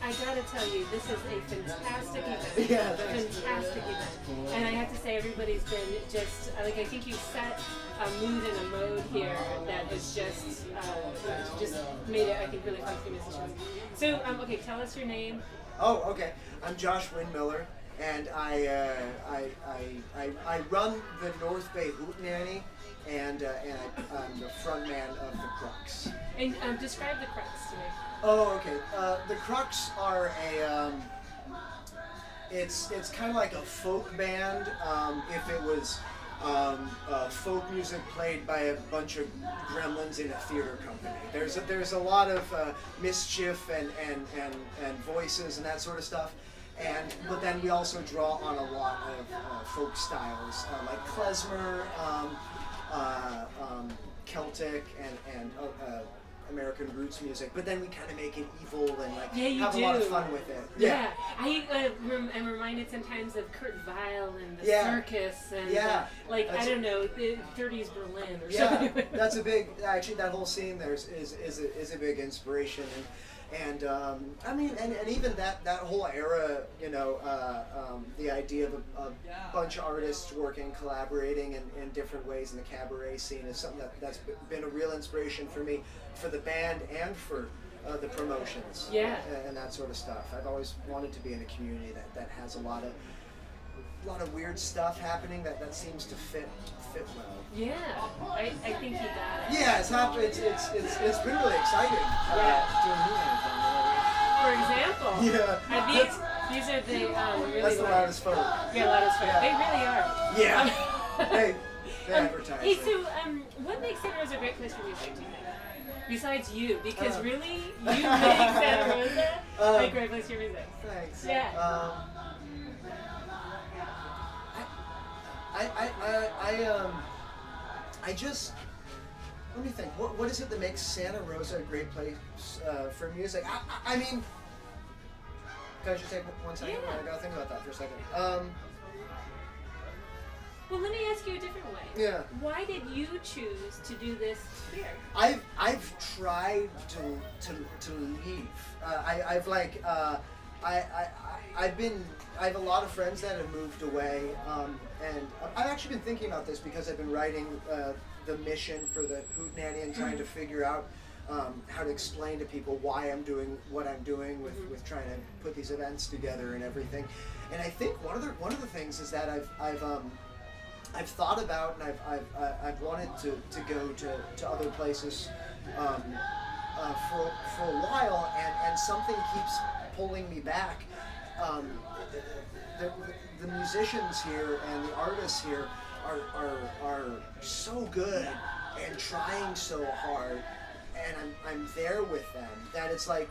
I gotta tell you, this is a fantastic event. Yeah, thanks. Fantastic event. And I have to say, everybody's been just, like, I think you set a mood and a mode here that has just made it, I think, really fun for musicians. So, okay, tell us your name. Oh, okay. I'm Josh Windmiller, and I run the North Bay Hootenanny, and I'm the front man of the Crux. And describe the Crux to me. Oh, okay. The Crux are it's kind of like a folk band. If it was folk music played by a bunch of gremlins in a theater company. There's a lot of mischief and voices and that sort of stuff. But then we also draw on a lot of folk styles like klezmer, Celtic, and American roots music. But then we kind of make it evil and have a lot of fun with it. Yeah, I'm reminded sometimes of Kurt Weill and the circus and I don't know, the 30s Berlin or something. Yeah, that's a big. Actually, that whole scene there is a big inspiration. And I mean, and even that whole era, the idea of a bunch of artists working, collaborating in different ways in the cabaret scene is something that's been a real inspiration for me, for the band and for the promotions. And that sort of stuff. I've always wanted to be in a community that has a lot of weird stuff happening that seems to fit well. Yeah, I think you got it. Yeah, it's happened. It's been really exciting. Doing For example, these are the really. That's the loudest folk. Yeah, loudest folk. Yeah. They really are. Yeah. They advertise. Hey, so what makes Santa Rosa a great place for music, do you think? Besides you, because really, you make Santa Rosa a great place for music. Thanks. Yeah. I just, let me think. What is it that makes Santa Rosa a great place for music? I mean, can I just take 1 second? Yeah. I gotta think about that for a second. Well, let me ask you a different way. Yeah. Why did you choose to do this here? I've tried to leave. I have a lot of friends that have moved away, and I've actually been thinking about this because I've been writing the mission for the Hootenanny and trying to figure out how to explain to people why I'm doing what I'm doing with trying to put these events together and everything. And I think one of the things is that I've thought about, and I've wanted to go to other places for a while, and something keeps pulling me back. The musicians here and the artists here are so good and trying so hard, and I'm there with them, that it's like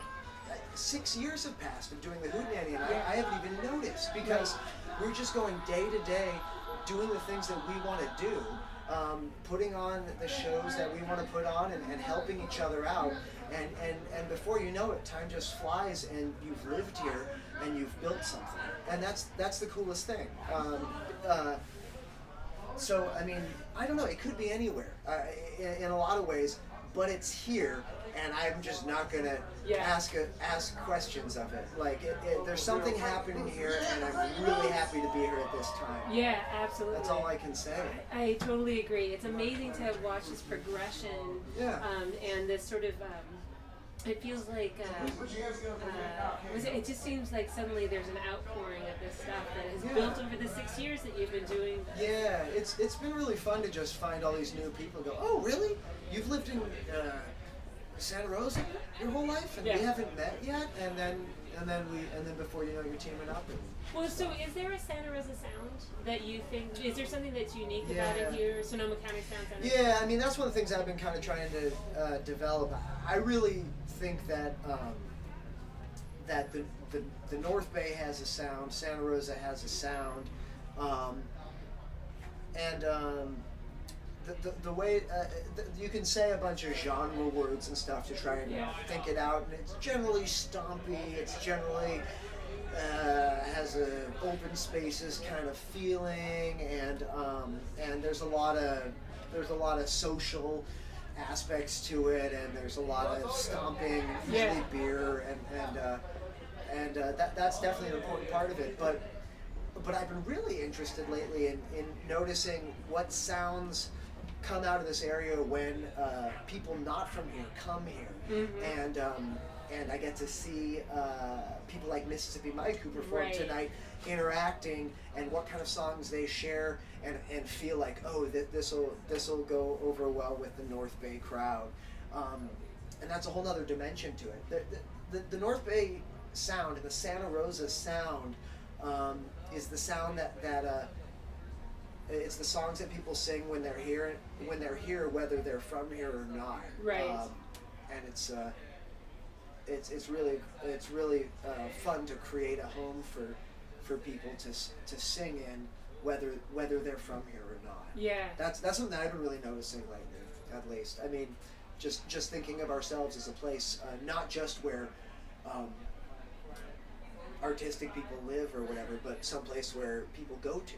6 years have passed of doing the Hootenanny, and I haven't even noticed, because we're just going day to day doing the things that we want to do, putting on the shows that we want to put on, and helping each other out, and before you know it, time just flies, and you've lived here and you've built something, and that's the coolest thing. So I mean, I don't know, it could be anywhere in a lot of ways, but it's here, and I'm just not gonna ask questions of it. Like there's something happening here, and I'm really happy to be here at this time. Yeah, absolutely. That's all I can say. I totally agree. It's amazing to have watched this progression. And this sort of. It feels like it just seems like suddenly there's an outpouring of this stuff that has built over the 6 years that you've been doing this. Yeah, it's been really fun to just find all these new people and go, oh really? You've lived in Santa Rosa your whole life, and we haven't met yet, and then before you know, you're teaming up. Well, so is there a Santa Rosa sound that you think, is there something that's unique about it here, Sonoma County sound? Yeah, I mean, that's one of the things I've been kind of trying to develop. I really think that that the North Bay has a sound, Santa Rosa has a sound, and the way you can say a bunch of genre words and stuff to try and think it out, and it's generally stompy. It's generally has a open spaces kind of feeling, and there's a lot of social aspects to it, and there's a lot of stomping, usually beer, and that's definitely an important part of it. But I've been really interested lately in noticing what sounds come out of this area when people not from here come here, and I get to see people like Mississippi Mike who performed tonight interacting, and what kind of songs they share, and feel like, oh, this will go over well with the North Bay crowd, and that's a whole other dimension to it. The North Bay sound and the Santa Rosa sound is the sound that it's the songs that people sing when they're here, whether they're from here or not. Right. And it's really fun to create a home for people to sing in, whether they're from here or not. Yeah. That's something that I've been really noticing lately, at least. I mean, just thinking of ourselves as a place, not just where artistic people live or whatever, but someplace where people go to,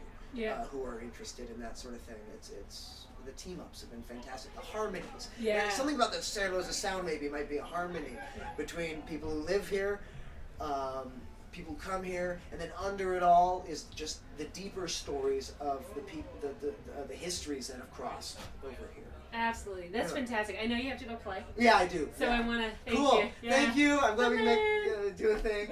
who are interested in that sort of thing. It's the team ups have been fantastic. The harmonies. Yeah. And something about the Santa Rosa sound might be a harmony between people who live here, people who come here, and then under it all is just the deeper stories of the people, the histories that have crossed over here. Absolutely. That's fantastic. I know you have to go play. Yeah, I do. So I want to thank you. Yeah. Thank you. I'm glad we can do a thing.